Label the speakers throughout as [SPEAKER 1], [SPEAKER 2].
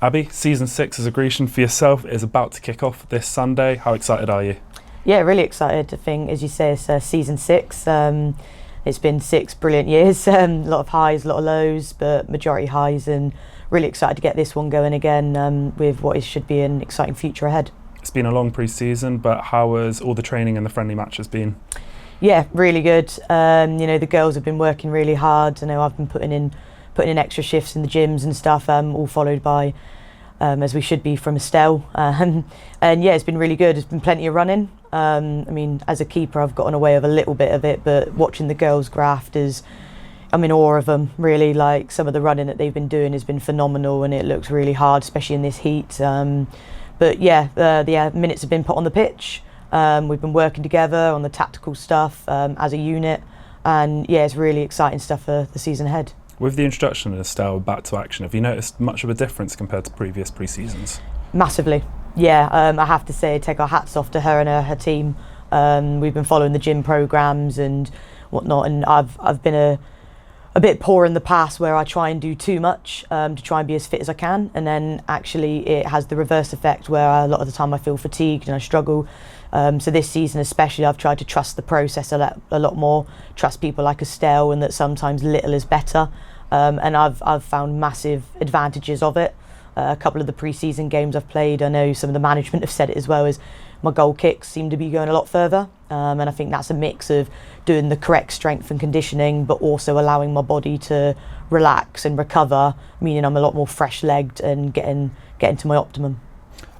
[SPEAKER 1] Abbi, season 6 as a Grecian for yourself is about to kick off this Sunday. How excited are you?
[SPEAKER 2] Yeah, really excited. I think, as you say, it's season 6. It's been 6 brilliant years, a lot of highs, a lot of lows, but majority highs, and really excited to get this one going again with what should be an exciting future ahead.
[SPEAKER 1] It's been a long pre-season, but how has all the training and the friendly matches been?
[SPEAKER 2] Yeah, really good. The girls have been working really hard. I know I've been putting in extra shifts in the gyms and stuff, all followed by, as we should be, from Estelle. And yeah, it's been really good. There's been plenty of running. As a keeper, I've gotten away with a little bit of it, but watching the girls graft I'm in awe of them, really. Like, some of the running that they've been doing has been phenomenal, and it looks really hard, especially in this heat. But yeah, the minutes have been put on the pitch. We've been working together on the tactical stuff as a unit, and yeah, it's really exciting stuff for the season ahead.
[SPEAKER 1] With the introduction of Estelle back to action, have you noticed much of a difference compared to previous pre-seasons?
[SPEAKER 2] Massively, yeah. I have to say, take our hats off to her and her team. We've been following the gym programs and whatnot, and I've been a bit poor in the past where I try and do too much to try and be as fit as I can, and then actually it has the reverse effect where a lot of the time I feel fatigued and I struggle. So this season especially, I've tried to trust the process a lot more, trust people like Estelle, and that sometimes little is better. And I've found massive advantages of it. A couple of the pre-season games I've played, I know some of the management have said it as well, is my goal kicks seem to be going a lot further. And I think that's a mix of doing the correct strength and conditioning, but also allowing my body to relax and recover, meaning I'm a lot more fresh-legged and getting to my optimum.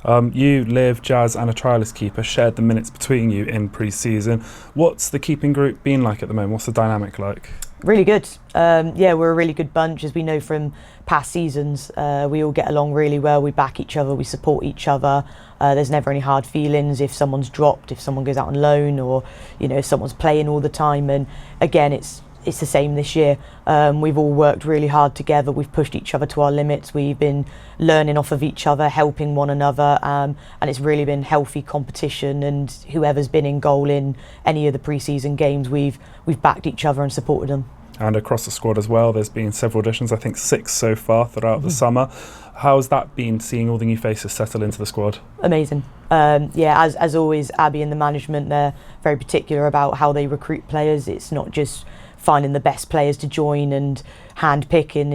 [SPEAKER 1] You, Liv, Jazz and a trialist keeper shared the minutes between you in pre-season. What's the keeping group been like at the moment? What's the dynamic like?
[SPEAKER 2] Really good. Yeah, we're a really good bunch, as we know from past seasons. We all get along really well. We back each other, we support each other. There's never any hard feelings if someone's dropped, if someone goes out on loan, or if someone's playing all the time. And again, it's the same this year. We've all worked really hard together. We've pushed each other to our limits. We've been learning off of each other, helping one another, and it's really been healthy competition. And whoever's been in goal in any of the pre-season games, we've backed each other and supported them.
[SPEAKER 1] And across the squad as well, there's been several additions, I think 6 so far throughout the summer. How's that been, seeing all the new faces settle into the squad?
[SPEAKER 2] Amazing. Yeah, as always, Abbi and the management, they're very particular about how they recruit players. It's not just finding the best players to join and hand-picking.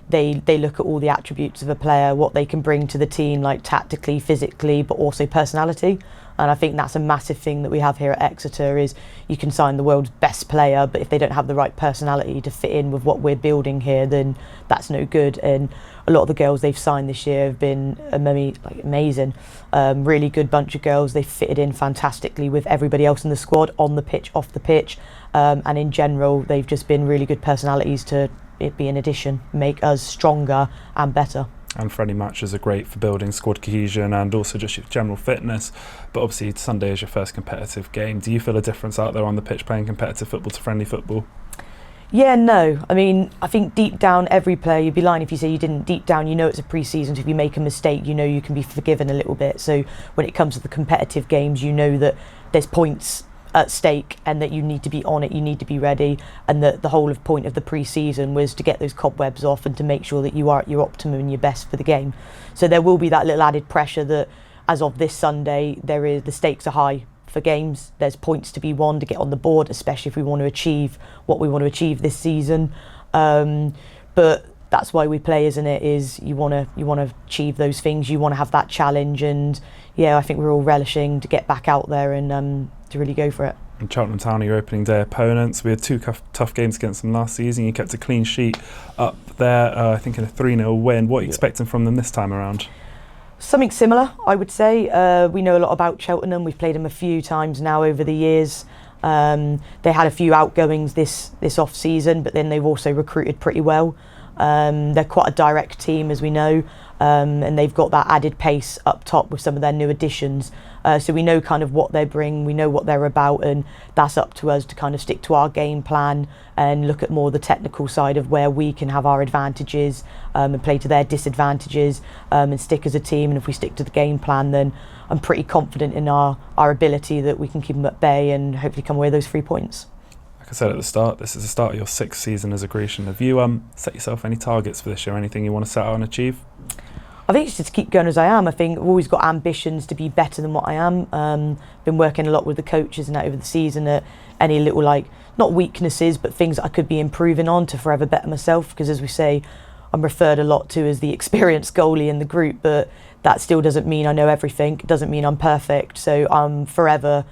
[SPEAKER 2] They look at all the attributes of a player, what they can bring to the team, like tactically, physically, but also personality. And I think that's a massive thing that we have here at Exeter, is you can sign the world's best player, but if they don't have the right personality to fit in with what we're building here, then that's no good. And a lot of the girls they've signed this year have been amazing. Really good bunch of girls. They've fitted in fantastically with everybody else in the squad, on the pitch, off the pitch. And in general, they've just been really good personalities to it be an addition, make us stronger and better.
[SPEAKER 1] And friendly matches are great for building squad cohesion and also just your general fitness. But obviously Sunday is your first competitive game. Do you feel a difference out there on the pitch playing competitive football to friendly football?
[SPEAKER 2] Yeah, no. I think deep down, every player, you'd be lying if you say you didn't. Deep down, it's a pre-season, so if you make a mistake, you can be forgiven a little bit. So when it comes to the competitive games, that there's points at stake and that you need to be on it, you need to be ready, and that the whole point of the pre-season was to get those cobwebs off and to make sure that you are at your optimum and your best for the game. So there will be that little added pressure that as of this Sunday, the stakes are high for games. There's points to be won to get on the board, especially if we want to achieve what we want to achieve this season. But that's why we play, isn't it? Is you want to achieve those things, you want to have that challenge, and yeah, I think we're all relishing to get back out there and to really go for it.
[SPEAKER 1] And Cheltenham Town are your opening day opponents. We had 2 tough games against them last season. You kept a clean sheet up there, I think in a 3-0 win. What are you expecting from them this time around?
[SPEAKER 2] Something similar, I would say. We know a lot about Cheltenham. We've played them a few times now over the years. They had a few outgoings this off-season, but then they've also recruited pretty well. They're quite a direct team, as we know, and they've got that added pace up top with some of their new additions. So we know kind of what they bring, we know what they're about, and that's up to us to kind of stick to our game plan and look at more the technical side of where we can have our advantages and play to their disadvantages, and stick as a team. And if we stick to the game plan, then I'm pretty confident in our ability that we can keep them at bay and hopefully come away with those 3 points.
[SPEAKER 1] Like I said at the start, this is the start of your 6th season as a Grecian. Have you set yourself any targets for this year, anything you want to set out and achieve?
[SPEAKER 2] I think it's just to keep going as I am. I think I've always got ambitions to be better than what I am. Been working a lot with the coaches and that over the season at any little, like, not weaknesses, but things that I could be improving on to forever better myself. Because as we say, I'm referred a lot to as the experienced goalie in the group, but that still doesn't mean I know everything. It doesn't mean I'm perfect. So I'm forever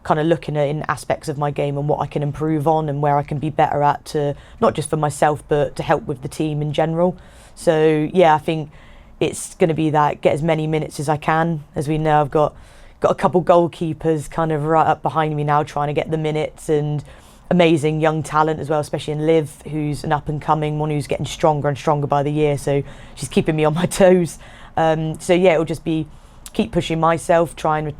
[SPEAKER 2] kind of looking at in aspects of my game and what I can improve on and where I can be better at, to not just for myself but to help with the team in general. So yeah, I think it's going to be that, get as many minutes as I can. As we know, I've got a couple goalkeepers kind of right up behind me now trying to get the minutes, and amazing young talent as well, especially in Liv, who's an up and coming one, who's getting stronger and stronger by the year, so she's keeping me on my toes. So yeah, it'll just be keep pushing myself, try and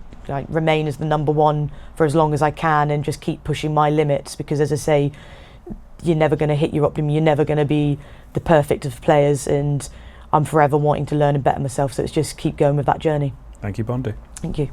[SPEAKER 2] remain as the number one for as long as I can, and just keep pushing my limits, because as I say, you're never going to hit your optimum, you're never going to be the perfect of players, and I'm forever wanting to learn and better myself, so it's just keep going with that journey.
[SPEAKER 1] Thank you, Bondi.
[SPEAKER 2] Thank you.